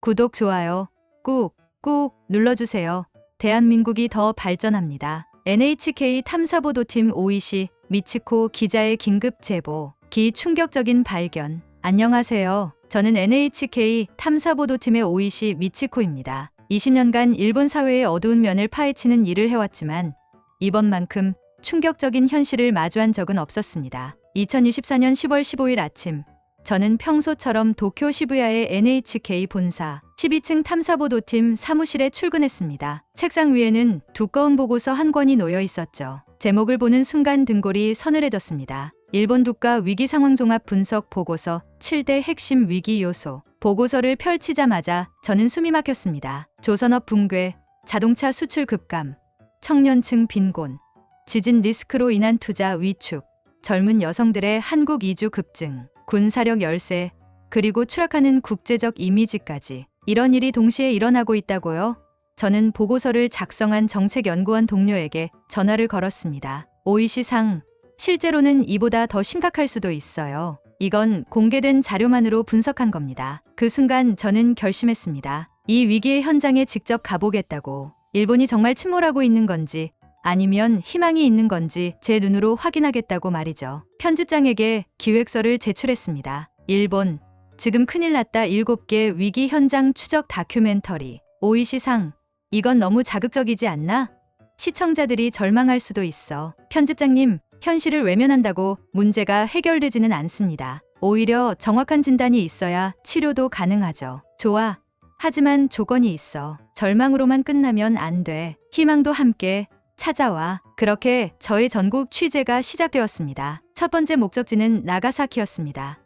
구독, 좋아요 꾹꾹 눌러주세요. 대한민국이 더 발전합니다. NHK 탐사보도팀 오이시 미치코 기자의 긴급 제보. 기 충격적인 발견. 안녕하세요. 저는 NHK 탐사보도팀의 오이시 미치코입니다. 20년간 일본 사회의 어두운 면을 파헤치는 일을 해왔지만 이번만큼 충격적인 현실을 마주한 적은 없었습니다. 2024년 10월 15일 아침, 저는 평소처럼 도쿄 시부야의 NHK 본사 12층 탐사보도팀 사무실에 출근했습니다. 책상 위에는 두꺼운 보고서 한 권이 놓여 있었죠. 제목을 보는 순간 등골이 서늘해졌습니다. 일본 국가 위기 상황 종합 분석 보고서 7대 핵심 위기 요소. 보고서를 펼치자마자 저는 숨이 막혔습니다. 조선업 붕괴, 자동차 수출 급감, 청년층 빈곤, 지진 리스크로 인한 투자 위축, 젊은 여성들의 한국 이주 급증, 군사력 열세, 그리고 추락하는 국제적 이미지까지 이런 일이 동시에 일어나고 있다고요? 저는 보고서를 작성한 정책연구원 동료에게 전화를 걸었습니다. 오이시상, 실제로는 이보다 더 심각할 수도 있어요. 이건 공개된 자료만으로 분석한 겁니다. 그 순간 저는 결심했습니다. 이 위기의 현장에 직접 가보겠다고. 일본이 정말 침몰하고 있는 건지 아니면 희망이 있는 건지 제 눈으로 확인하겠다고 말이죠. 편집장에게 기획서를 제출했습니다. 일본, 지금 큰일 났다 7개 위기 현장 추적 다큐멘터리. 오이시상, 이건 너무 자극적이지 않나? 시청자들이 절망할 수도 있어. 편집장님, 현실을 외면한다고 문제가 해결되지는 않습니다. 오히려 정확한 진단이 있어야 치료도 가능하죠. 좋아. 하지만 조건이 있어. 절망으로만 끝나면 안 돼. 희망도 함께 찾아와. 그렇게 저의 전국 취재가 시작되었습니다. 첫 번째 목적지는 나가사키였습니다.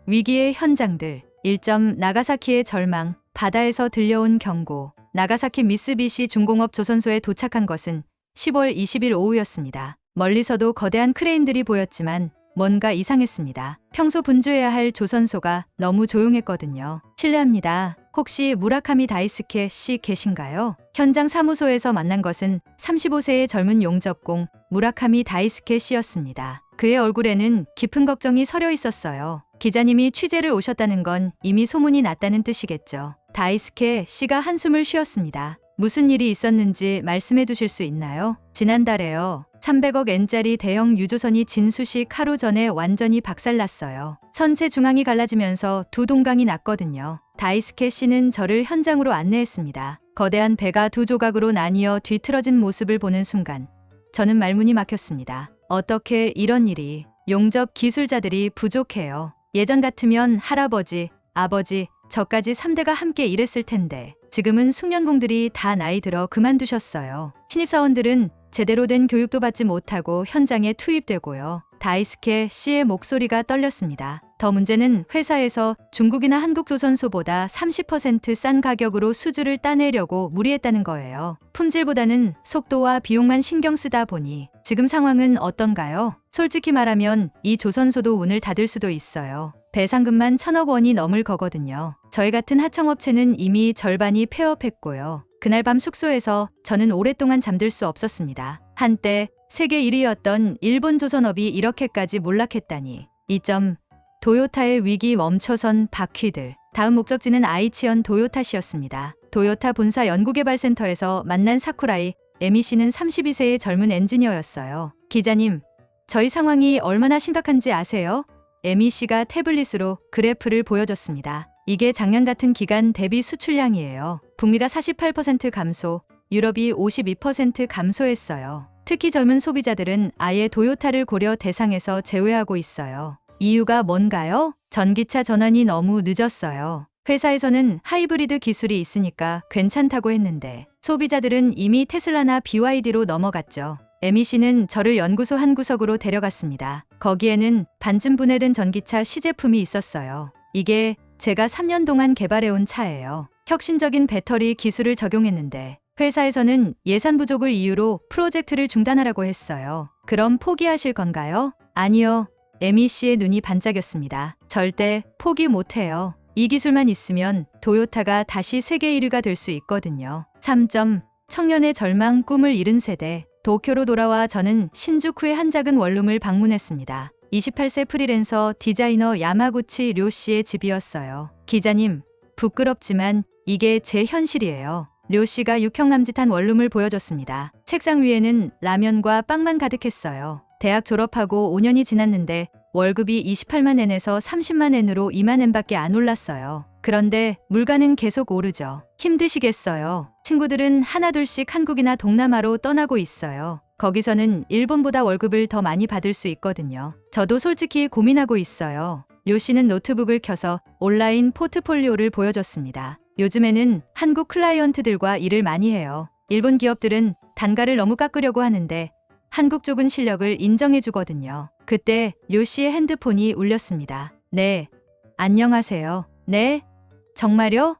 위기의 현장들. 1점 나가사키의 절망. 바다에서 들려온 경고. 나가사키 미쓰비시 중공업 조선소에 도착한 것은 10월 20일 오후였습니다. 멀리서도 거대한 크레인들이 보였지만 뭔가 이상했습니다. 평소 분주해야 할 조선소가 너무 조용했거든요. 실례합니다. 혹시 무라카미 다이스케 씨 계신가요? 현장 사무소에서 만난 것은 35세의 젊은 용접공 무라카미 다이스케 씨였습니다. 그의 얼굴에는 깊은 걱정이 서려 있었어요. 기자님이 취재를 오셨다는 건 이미 소문이 났다는 뜻이겠죠. 다이스케 씨가 한숨을 쉬었습니다. 무슨 일이 있었는지 말씀해 주실 수 있나요? 지난달에요. 300억 엔짜리 대형 유조선이 진수식 하루 전에 완전히 박살났어요. 선체 중앙이 갈라지면서 두 동강이 났거든요. 다이스케 씨는 저를 현장으로 안내했습니다. 거대한 배가 두 조각으로 나뉘어 뒤틀어진 모습을 보는 순간 저는 말문이 막혔습니다. 어떻게 이런 일이. 용접 기술자들이 부족해요. 예전 같으면 할아버지, 아버지, 저까지 3대가 함께 일했을 텐데 지금은 숙련공들이 다 나이 들어 그만두셨어요. 신입사원들은 제대로 된 교육도 받지 못하고 현장에 투입되고요. 다이스케 씨의 목소리가 떨렸습니다. 더 문제는 회사에서 중국이나 한국조선소보다 30% 싼 가격으로 수주를 따내려고 무리했다는 거예요. 품질보다는 속도와 비용만 신경 쓰다 보니 지금 상황은 어떤가요? 솔직히 말하면 이 조선소도 문을 닫을 수도 있어요. 배상금만 1,000억 원이 넘을 거거든요. 저희 같은 하청업체는 이미 절반이 폐업했고요. 그날 밤 숙소에서 저는 오랫동안 잠들 수 없었습니다. 한때 세계 1위였던 일본 조선업이 이렇게까지 몰락했다니. 2점. 도요타의 위기 멈춰선 바퀴들. 다음 목적지는 아이치현 도요타시였습니다. 도요타 본사 연구개발센터에서 만난 사쿠라이 에미 씨는 32세의 젊은 엔지니어였어요. 기자님, 저희 상황이 얼마나 심각한지 아세요? 에미 씨가 태블릿으로 그래프를 보여줬습니다. 이게 작년 같은 기간 대비 수출량이에요. 북미가 48% 감소, 유럽이 52% 감소했어요. 특히 젊은 소비자들은 아예 도요타를 고려 대상에서 제외하고 있어요. 이유가 뭔가요? 전기차 전환이 너무 늦었어요. 회사에서는 하이브리드 기술이 있으니까 괜찮다고 했는데 소비자들은 이미 테슬라나 BYD로 넘어갔죠. 에미 씨는 저를 연구소 한 구석으로 데려갔습니다. 거기에는 반쯤 분해된 전기차 시제품이 있었어요. 이게 제가 3년 동안 개발해온 차예요. 혁신적인 배터리 기술을 적용했는데 회사에서는 예산 부족을 이유로 프로젝트를 중단하라고 했어요. 그럼 포기하실 건가요? 아니요. 에미 씨의 눈이 반짝였습니다. 절대 포기 못해요. 이 기술만 있으면 도요타가 다시 세계 1위가 될 수 있거든요. 3점. 청년의 절망, 꿈을 잃은 세대. 도쿄로 돌아와 저는 신주쿠의 한 작은 원룸을 방문했습니다. 28세 프리랜서 디자이너 야마구치 료 씨의 집이었어요. 기자님, 부끄럽지만 이게 제 현실이에요. 료 씨가 육형남짓한 원룸을 보여줬습니다. 책상 위에는 라면과 빵만 가득했어요. 대학 졸업하고 5년이 지났는데 월급이 28만 엔에서 30만 엔으로 2만 엔밖에 안 올랐어요. 그런데 물가는 계속 오르죠. 힘드시겠어요. 친구들은 하나둘씩 한국이나 동남아로 떠나고 있어요. 거기서는 일본보다 월급을 더 많이 받을 수 있거든요. 저도 솔직히 고민하고 있어요. 료 씨는 노트북을 켜서 온라인 포트폴리오를 보여줬습니다. 요즘에는 한국 클라이언트들과 일을 많이 해요. 일본 기업들은 단가를 너무 깎으려고 하는데 한국 쪽은 실력을 인정해 주거든요. 그때 료 씨의 핸드폰이 울렸습니다. 네, 안녕하세요. 네, 정말요?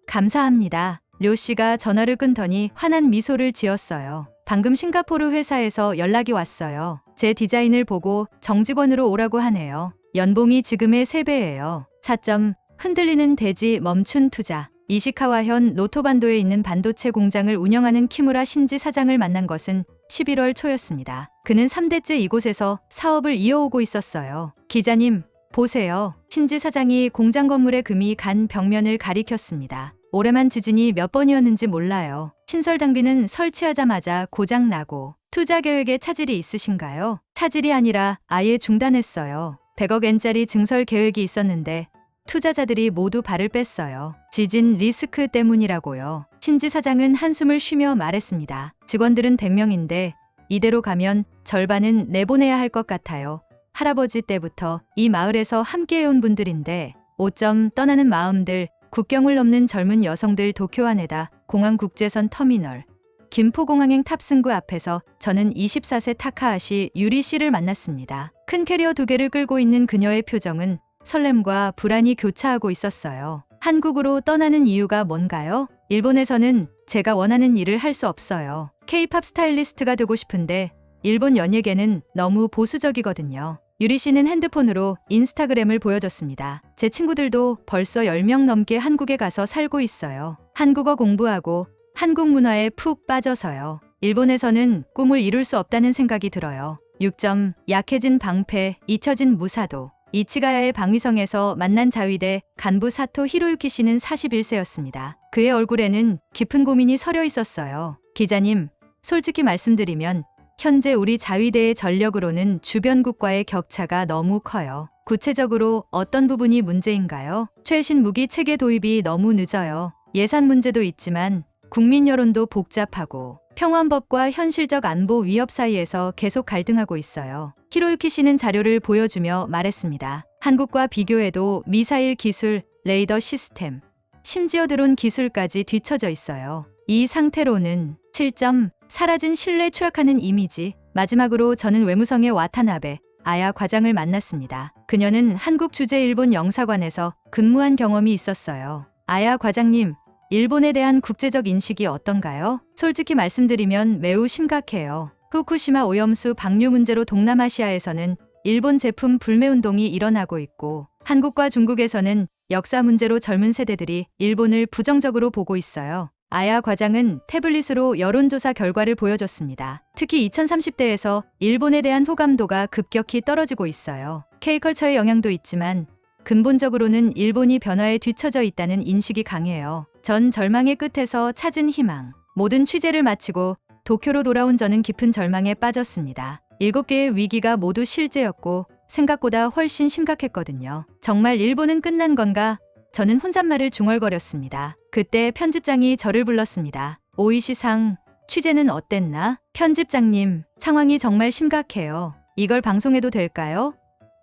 감사합니다. 료 씨가 전화를 끊더니 환한 미소를 지었어요. 방금 싱가포르 회사에서 연락이 왔어요. 제 디자인을 보고 정직원으로 오라고 하네요. 연봉이 지금의 3배예요. 차점, 흔들리는 대지 멈춘 투자. 이시카와현 노토반도에 있는 반도체 공장을 운영하는 키무라 신지 사장을 만난 것은 11월 초였습니다. 그는 3대째 이곳에서 사업을 이어오고 있었어요. 기자님, 보세요. 신지 사장이 공장 건물의 금이 간 벽면을 가리켰습니다. 오래만 지진이 몇 번이었는지 몰라요. 신설 단비는 설치하자마자 고장 나고 투자 계획에 차질이 있으신가요? 차질이 아니라 아예 중단했어요. 100억 엔짜리 증설 계획이 있었는데 투자자들이 모두 발을 뺐어요. 지진 리스크 때문이라고요. 신지 사장은 한숨을 쉬며 말했습니다. 직원들은 100명인데 이대로 가면 절반은 내보내야 할 것 같아요. 할아버지 때부터 이 마을에서 함께해온 분들인데 5점 떠나는 마음들, 국경을 넘는 젊은 여성들 도쿄 하네다 공항국제선 터미널. 김포공항행 탑승구 앞에서 저는 24세 타카하시 유리 씨를 만났습니다. 큰 캐리어 2개를 끌고 있는 그녀의 표정은 설렘과 불안이 교차하고 있었어요. 한국으로 떠나는 이유가 뭔가요? 일본에서는 제가 원하는 일을 할 수 없어요. K-팝 스타일리스트가 되고 싶은데 일본 연예계는 너무 보수적이거든요. 유리 씨는 핸드폰으로 인스타그램을 보여줬습니다. 제 친구들도 벌써 10명 넘게 한국에 가서 살고 있어요. 한국어 공부하고 한국 문화에 푹 빠져서요. 일본에서는 꿈을 이룰 수 없다는 생각이 들어요. 6점, 약해진 방패, 잊혀진 무사도. 이치가야의 방위성에서 만난 자위대 간부 사토 히로유키 씨는 41세였습니다. 그의 얼굴에는 깊은 고민이 서려 있었어요. 기자님, 솔직히 말씀드리면 현재 우리 자위대의 전력으로는 주변국과의 격차가 너무 커요. 구체적으로 어떤 부분이 문제인가요? 최신 무기 체계 도입이 너무 늦어요. 예산 문제도 있지만 국민 여론도 복잡하고 평화법과 현실적 안보 위협 사이에서 계속 갈등하고 있어요. 히로유키 씨는 자료를 보여주며 말했습니다. 한국과 비교해도 미사일 기술, 레이더 시스템, 심지어 드론 기술까지 뒤처져 있어요. 이 상태로는 7점, 사라진 신뢰 추락하는 이미지. 마지막으로 저는 외무성의 와타나베 아야 과장을 만났습니다. 그녀는 한국 주재 일본 영사관에서 근무한 경험이 있었어요. 아야 과장님, 일본에 대한 국제적 인식이 어떤가요? 솔직히 말씀드리면 매우 심각해요. 후쿠시마 오염수 방류 문제로 동남아시아에서는 일본 제품 불매운동이 일어나고 있고 한국과 중국에서는 역사 문제로 젊은 세대들이 일본을 부정적으로 보고 있어요. 아야 과장은 태블릿으로 여론조사 결과를 보여줬습니다. 특히 2030대에서 일본에 대한 호감도가 급격히 떨어지고 있어요. K컬처의 영향도 있지만 근본적으로는 일본이 변화에 뒤처져 있다는 인식이 강해요. 전 절망의 끝에서 찾은 희망. 모든 취재를 마치고 도쿄로 돌아온 저는 깊은 절망에 빠졌습니다. 7개의 위기가 모두 실제였고 생각보다 훨씬 심각했거든요. 정말 일본은 끝난 건가? 저는 혼잣말을 중얼거렸습니다. 그때 편집장이 저를 불렀습니다. 오이시상, 취재는 어땠나? 편집장님, 상황이 정말 심각해요. 이걸 방송해도 될까요?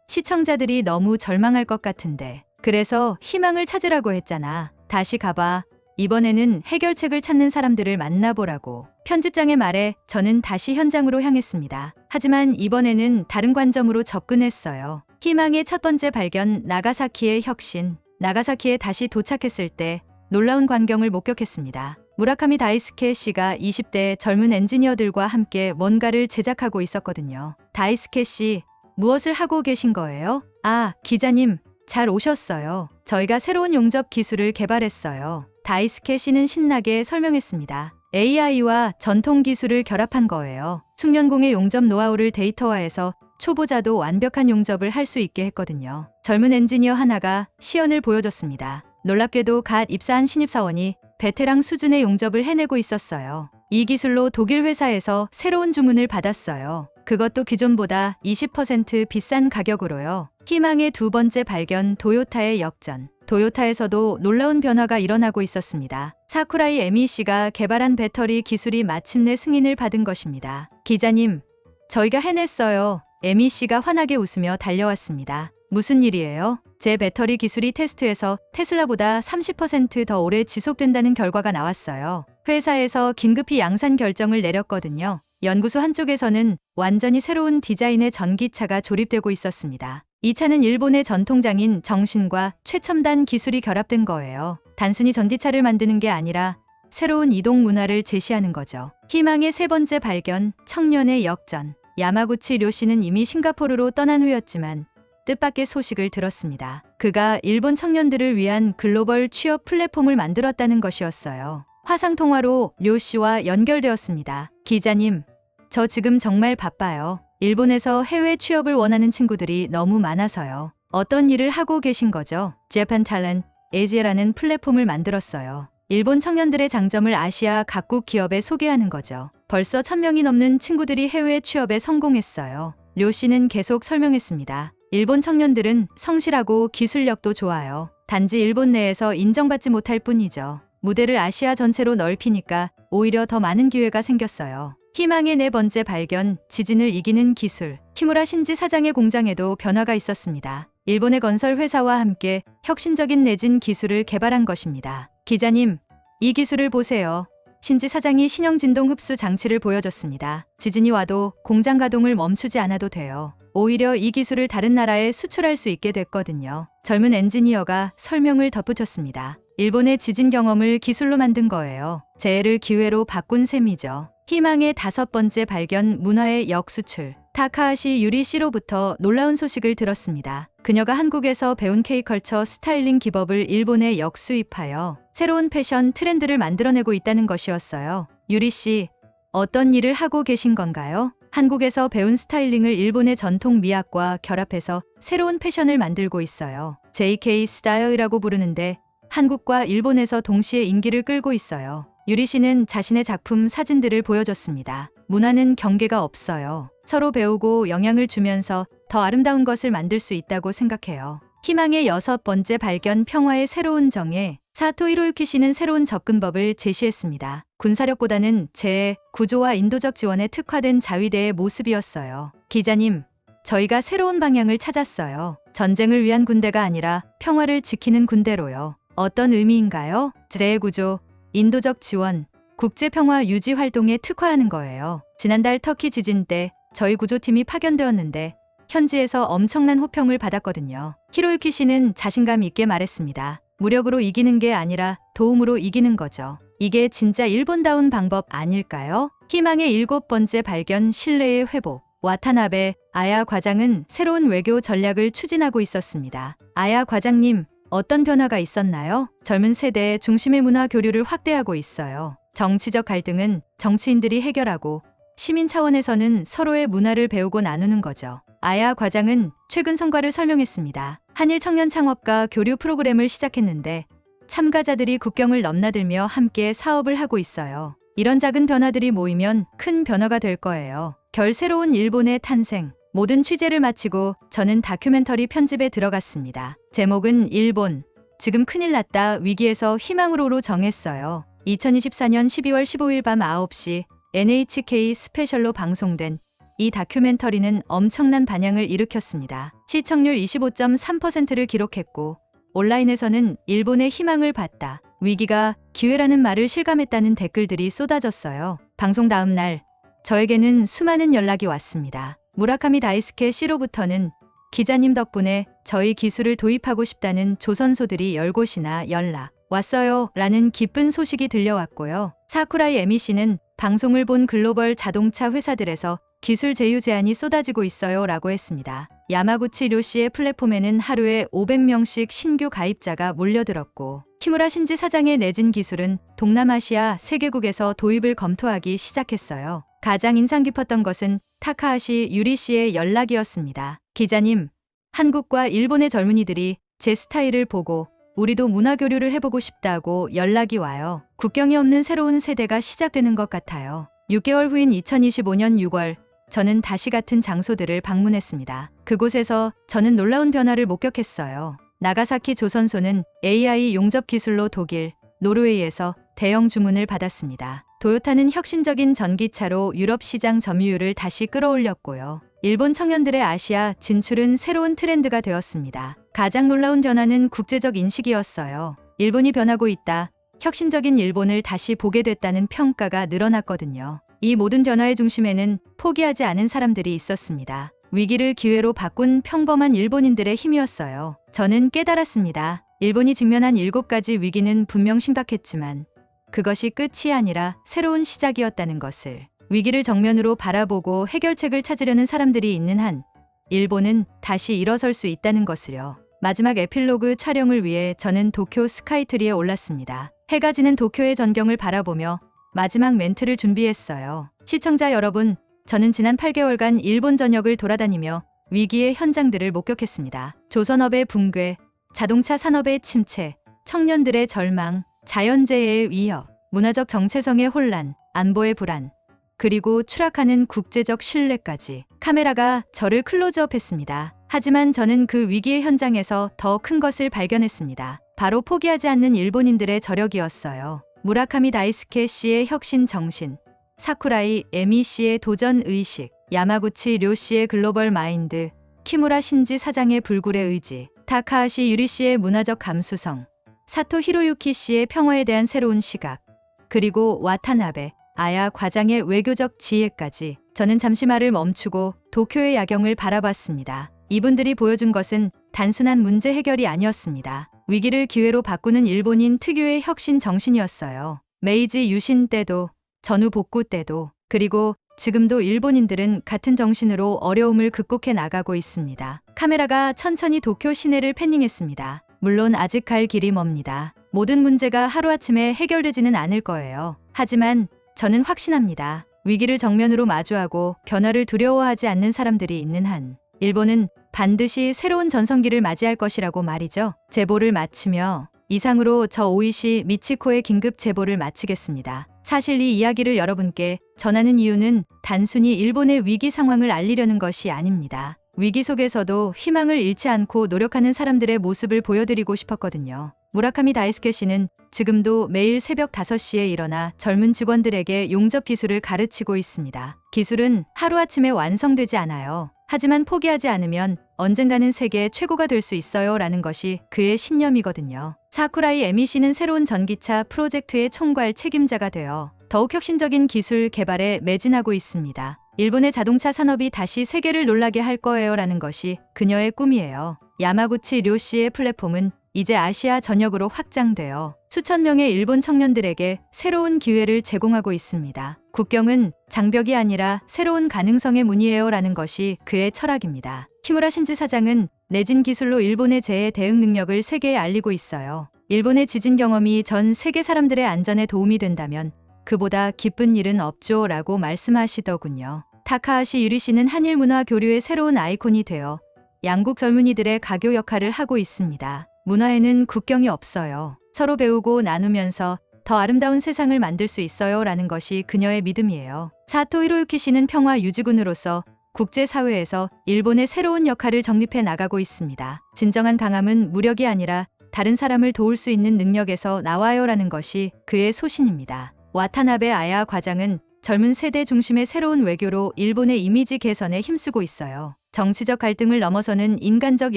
시청자들이 너무 절망할 것 같은데. 그래서 희망을 찾으라고 했잖아. 다시 가봐. 이번에는 해결책을 찾는 사람들을 만나보라고. 편집장의 말에 저는 다시 현장으로 향했습니다. 하지만 이번에는 다른 관점으로 접근했어요. 희망의 첫 번째 발견, 나가사키의 혁신. 나가사키에 다시 도착했을 때 놀라운 광경을 목격했습니다. 무라카미 다이스케 씨가 20대 젊은 엔지니어들과 함께 뭔가를 제작하고 있었거든요. 다이스케 씨, 무엇을 하고 계신 거예요? 아, 기자님, 잘 오셨어요. 저희가 새로운 용접 기술을 개발했어요. 다이스케 씨는 신나게 설명했습니다. AI와 전통 기술을 결합한 거예요. 숙련공의 용접 노하우를 데이터화해서 초보자도 완벽한 용접을 할 수 있게 했거든요. 젊은 엔지니어 하나가 시연을 보여줬습니다. 놀랍게도 갓 입사한 신입사원이 베테랑 수준의 용접을 해내고 있었어요. 이 기술로 독일 회사에서 새로운 주문을 받았어요. 그것도 기존보다 20% 비싼 가격으로요. 희망의 두 번째 발견, 도요타의 역전. 도요타에서도 놀라운 변화가 일어나고 있었습니다. 사쿠라이 MEC가 개발한 배터리 기술이 마침내 승인을 받은 것입니다. 기자님, 저희가 해냈어요. MEC가 환하게 웃으며 달려왔습니다. 무슨 일이에요? 제 배터리 기술이 테스트에서 테슬라보다 30% 더 오래 지속된다는 결과가 나왔어요. 회사에서 긴급히 양산 결정을 내렸거든요. 연구소 한쪽에서는 완전히 새로운 디자인의 전기차가 조립되고 있었습니다. 이 차는 일본의 전통장인 정신과 최첨단 기술이 결합된 거예요. 단순히 전기차를 만드는 게 아니라 새로운 이동 문화를 제시하는 거죠. 희망의 세 번째 발견, 청년의 역전. 야마구치 료 씨는 이미 싱가포르로 떠난 후였지만 뜻밖의 소식을 들었습니다. 그가 일본 청년들을 위한 글로벌 취업 플랫폼을 만들었다는 것이었어요. 화상통화로 료 씨와 연결되었습니다. 기자님, 저 지금 정말 바빠요. 일본에서 해외 취업을 원하는 친구들이 너무 많아서요. 어떤 일을 하고 계신 거죠? Japan Talent Asia라는 플랫폼을 만들었어요. 일본 청년들의 장점을 아시아 각국 기업에 소개하는 거죠. 벌써 1000명이 넘는 친구들이 해외 취업에 성공했어요. 료 씨는 계속 설명했습니다. 일본 청년들은 성실하고 기술력도 좋아요. 단지 일본 내에서 인정받지 못할 뿐이죠. 무대를 아시아 전체로 넓히니까 오히려 더 많은 기회가 생겼어요. 희망의 네 번째 발견, 지진을 이기는 기술. 키무라 신지 사장의 공장에도 변화가 있었습니다. 일본의 건설 회사와 함께 혁신적인 내진 기술을 개발한 것입니다. 기자님, 이 기술을 보세요. 신지 사장이 신형 진동 흡수 장치를 보여줬습니다. 지진이 와도 공장 가동을 멈추지 않아도 돼요. 오히려 이 기술을 다른 나라에 수출할 수 있게 됐거든요. 젊은 엔지니어가 설명을 덧붙였습니다. 일본의 지진 경험을 기술로 만든 거예요. 재해를 기회로 바꾼 셈이죠. 희망의 다섯 번째 발견, 문화의 역수출. 타카하시 유리 씨로부터 놀라운 소식을 들었습니다. 그녀가 한국에서 배운 K컬처 스타일링 기법을 일본에 역수입하여 새로운 패션 트렌드를 만들어내고 있다는 것이었어요. 유리 씨, 어떤 일을 하고 계신 건가요? 한국에서 배운 스타일링을 일본의 전통 미학과 결합해서 새로운 패션을 만들고 있어요. JK 스타일이라고 부르는데 한국과 일본에서 동시에 인기를 끌고 있어요. 유리 씨는 자신의 작품 사진들을 보여줬습니다. 문화는 경계가 없어요. 서로 배우고 영향을 주면서 더 아름다운 것을 만들 수 있다고 생각해요. 희망의 여섯 번째 발견, 평화의 새로운 정의. 사토 히로유키 씨는 새로운 접근법을 제시했습니다. 군사력보다는 재해, 구조와 인도적 지원에 특화된 자위대의 모습이었어요. 기자님, 저희가 새로운 방향을 찾았어요. 전쟁을 위한 군대가 아니라 평화를 지키는 군대로요. 어떤 의미인가요? 재해 구조, 인도적 지원, 국제평화 유지 활동에 특화하는 거예요. 지난달 터키 지진 때 저희 구조팀이 파견되었는데 현지에서 엄청난 호평을 받았거든요. 히로유키 씨는 자신감 있게 말했습니다. 무력으로 이기는 게 아니라 도움으로 이기는 거죠. 이게 진짜 일본다운 방법 아닐까요? 희망의 일곱 번째 발견, 신뢰의 회복. 와타나베 아야 과장은 새로운 외교 전략을 추진하고 있었습니다. 아야 과장님, 어떤 변화가 있었나요? 젊은 세대의 중심의 문화 교류를 확대하고 있어요. 정치적 갈등은 정치인들이 해결하고 시민 차원에서는 서로의 문화를 배우고 나누는 거죠. 아야 과장은 최근 성과를 설명했습니다. 한일 청년 창업가 교류 프로그램을 시작했는데 참가자들이 국경을 넘나들며 함께 사업을 하고 있어요. 이런 작은 변화들이 모이면 큰 변화가 될 거예요. 결 새로운 일본의 탄생. 모든 취재를 마치고 저는 다큐멘터리 편집에 들어갔습니다. 제목은 일본, 지금 큰일 났다, 위기에서 희망으로로 정했어요. 2024년 12월 15일 밤 9시 NHK 스페셜로 방송된 이 다큐멘터리는 엄청난 반향을 일으켰습니다. 시청률 25.3%를 기록했고 온라인에서는 일본의 희망을 봤다, 위기가 기회라는 말을 실감했다는 댓글들이 쏟아졌어요. 방송 다음 날 저에게는 수많은 연락이 왔습니다. 무라카미 다이스케 씨로부터는 기자님 덕분에 저희 기술을 도입하고 싶다는 조선소들이 10곳이나 연락 왔어요 라는 기쁜 소식이 들려왔고요. 사쿠라이 MEC는 방송을 본 글로벌 자동차 회사들에서 기술 제휴 제안이 쏟아지고 있어요 라고 했습니다. 야마구치 료 씨의 플랫폼에는 하루에 500명씩 신규 가입자가 몰려들었고 키무라 신지 사장의 내진 기술은 동남아시아 3개국에서 도입을 검토하기 시작했어요. 가장 인상 깊었던 것은 타카하시 유리 씨의 연락이었습니다. 기자님, 한국과 일본의 젊은이들이 제 스타일을 보고 우리도 문화교류를 해보고 싶다고 연락이 와요. 국경이 없는 새로운 세대가 시작되는 것 같아요. 6개월 후인 2025년 6월, 저는 다시 같은 장소들을 방문했습니다. 그곳에서 저는 놀라운 변화를 목격했어요. 나가사키 조선소는 AI 용접 기술로 독일, 노르웨이에서 대형 주문을 받았습니다. 도요타는 혁신적인 전기차로 유럽 시장 점유율을 다시 끌어올렸고요. 일본 청년들의 아시아 진출은 새로운 트렌드가 되었습니다. 가장 놀라운 변화는 국제적 인식이었어요. 일본이 변하고 있다. 혁신적인 일본을 다시 보게 됐다는 평가가 늘어났거든요. 이 모든 변화의 중심에는 포기하지 않은 사람들이 있었습니다. 위기를 기회로 바꾼 평범한 일본인들의 힘이었어요. 저는 깨달았습니다. 일본이 직면한 7가지 위기는 분명 심각했지만 그것이 끝이 아니라 새로운 시작이었다는 것을. 위기를 정면으로 바라보고 해결책을 찾으려는 사람들이 있는 한 일본은 다시 일어설 수 있다는 것을요. 마지막 에필로그 촬영을 위해 저는 도쿄 스카이트리에 올랐습니다. 해가 지는 도쿄의 전경을 바라보며 마지막 멘트를 준비했어요. 시청자 여러분, 저는 지난 8개월간 일본 전역을 돌아다니며 위기의 현장들을 목격했습니다. 조선업의 붕괴, 자동차 산업의 침체, 청년들의 절망, 자연재해의 위협, 문화적 정체성의 혼란, 안보의 불안, 그리고 추락하는 국제적 신뢰까지. 카메라가 저를 클로즈업했습니다. 하지만 저는 그 위기의 현장에서 더 큰 것을 발견했습니다. 바로 포기하지 않는 일본인들의 저력이었어요. 무라카미 다이스케 씨의 혁신 정신, 사쿠라이 에미 씨의 도전 의식, 야마구치 료 씨의 글로벌 마인드, 키무라 신지 사장의 불굴의 의지, 타카하시 유리 씨의 문화적 감수성, 사토 히로유키 씨의 평화에 대한 새로운 시각, 그리고 와타나베 아야 과장의 외교적 지혜까지. 저는 잠시 말을 멈추고 도쿄의 야경을 바라봤습니다. 이분들이 보여준 것은 단순한 문제 해결이 아니었습니다. 위기를 기회로 바꾸는 일본인 특유의 혁신 정신이었어요. 메이지 유신 때도, 전후 복구 때도, 그리고 지금도 일본인들은 같은 정신으로 어려움을 극복해 나가고 있습니다. 카메라가 천천히 도쿄 시내를 패닝했습니다. 물론 아직 갈 길이 멉니다. 모든 문제가 하루아침에 해결되지는 않을 거예요. 하지만 저는 확신합니다. 위기를 정면으로 마주하고 변화를 두려워하지 않는 사람들이 있는 한 일본은 반드시 새로운 전성기를 맞이할 것이라고 말이죠. 제보를 마치며 이상으로 저 오이시 미치코의 긴급 제보를 마치겠습니다. 사실 이 이야기를 여러분께 전하는 이유는 단순히 일본의 위기 상황을 알리려는 것이 아닙니다. 위기 속에서도 희망을 잃지 않고 노력하는 사람들의 모습을 보여드리고 싶었거든요. 무라카미 다이스케 씨는 지금도 매일 새벽 5시에 일어나 젊은 직원들에게 용접 기술을 가르치고 있습니다. 기술은 하루아침에 완성되지 않아요. 하지만 포기하지 않으면 언젠가는 세계 최고가 될 수 있어요 라는 것이 그의 신념이거든요. 사쿠라이 에미 씨는 새로운 전기차 프로젝트의 총괄 책임자가 되어 더욱 혁신적인 기술 개발에 매진하고 있습니다. 일본의 자동차 산업이 다시 세계를 놀라게 할 거예요 라는 것이 그녀의 꿈이에요. 야마구치 료 씨의 플랫폼은 이제 아시아 전역으로 확장되어 수천 명의 일본 청년들에게 새로운 기회를 제공하고 있습니다. 국경은 장벽이 아니라 새로운 가능성의 문이에요 라는 것이 그의 철학입니다. 키무라 신지 사장은 내진 기술로 일본의 재해 대응 능력을 세계에 알리고 있어요. 일본의 지진 경험이 전 세계 사람들의 안전에 도움이 된다면 그보다 기쁜 일은 없죠 라고 말씀하시더군요. 타카하시 유리 씨는 한일 문화 교류의 새로운 아이콘이 되어 양국 젊은이들의 가교 역할을 하고 있습니다. 문화에는 국경이 없어요. 서로 배우고 나누면서 더 아름다운 세상을 만들 수 있어요 라는 것이 그녀의 믿음이에요. 사토 히로유키 씨는 평화 유지군으로서 국제사회에서 일본의 새로운 역할을 정립해 나가고 있습니다. 진정한 강함은 무력이 아니라 다른 사람을 도울 수 있는 능력에서 나와요 라는 것이 그의 소신입니다. 와타나베 아야 과장은 젊은 세대 중심의 새로운 외교로 일본의 이미지 개선에 힘쓰고 있어요. 정치적 갈등을 넘어서는 인간적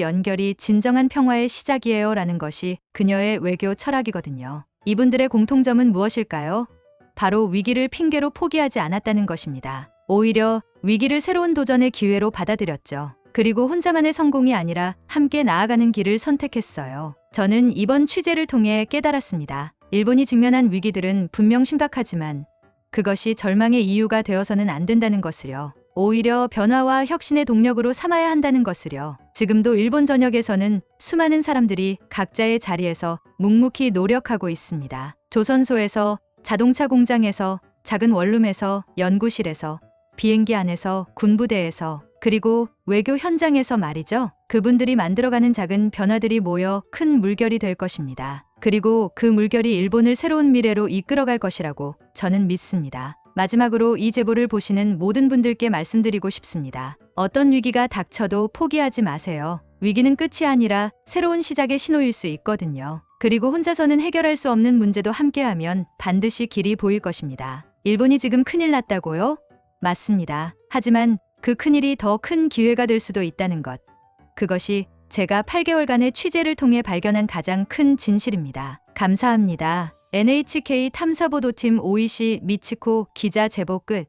연결이 진정한 평화의 시작이에요 라는 것이 그녀의 외교 철학이거든요. 이분들의 공통점은 무엇일까요? 바로 위기를 핑계로 포기하지 않았다는 것입니다. 오히려 위기를 새로운 도전의 기회로 받아들였죠. 그리고 혼자만의 성공이 아니라 함께 나아가는 길을 선택했어요. 저는 이번 취재를 통해 깨달았습니다. 일본이 직면한 위기들은 분명 심각하지만 그것이 절망의 이유가 되어서는 안 된다는 것을요. 오히려 변화와 혁신의 동력으로 삼아야 한다는 것을요. 지금도 일본 전역에서는 수많은 사람들이 각자의 자리에서 묵묵히 노력하고 있습니다. 조선소에서, 자동차 공장에서, 작은 원룸에서, 연구실에서, 비행기 안에서, 군부대에서, 그리고 외교 현장에서 말이죠. 그분들이 만들어가는 작은 변화들이 모여 큰 물결이 될 것입니다. 그리고 그 물결이 일본을 새로운 미래로 이끌어갈 것이라고 저는 믿습니다. 마지막으로 이 제보를 보시는 모든 분들께 말씀드리고 싶습니다. 어떤 위기가 닥쳐도 포기하지 마세요. 위기는 끝이 아니라 새로운 시작의 신호일 수 있거든요. 그리고 혼자서는 해결할 수 없는 문제도 함께하면 반드시 길이 보일 것입니다. 일본이 지금 큰일 났다고요? 맞습니다. 하지만 그 큰일이 더 큰 기회가 될 수도 있다는 것. 그것이 제가 8개월간의 취재를 통해 발견한 가장 큰 진실입니다. 감사합니다. NHK 탐사보도팀 오이시 미치코 기자 제보 끝.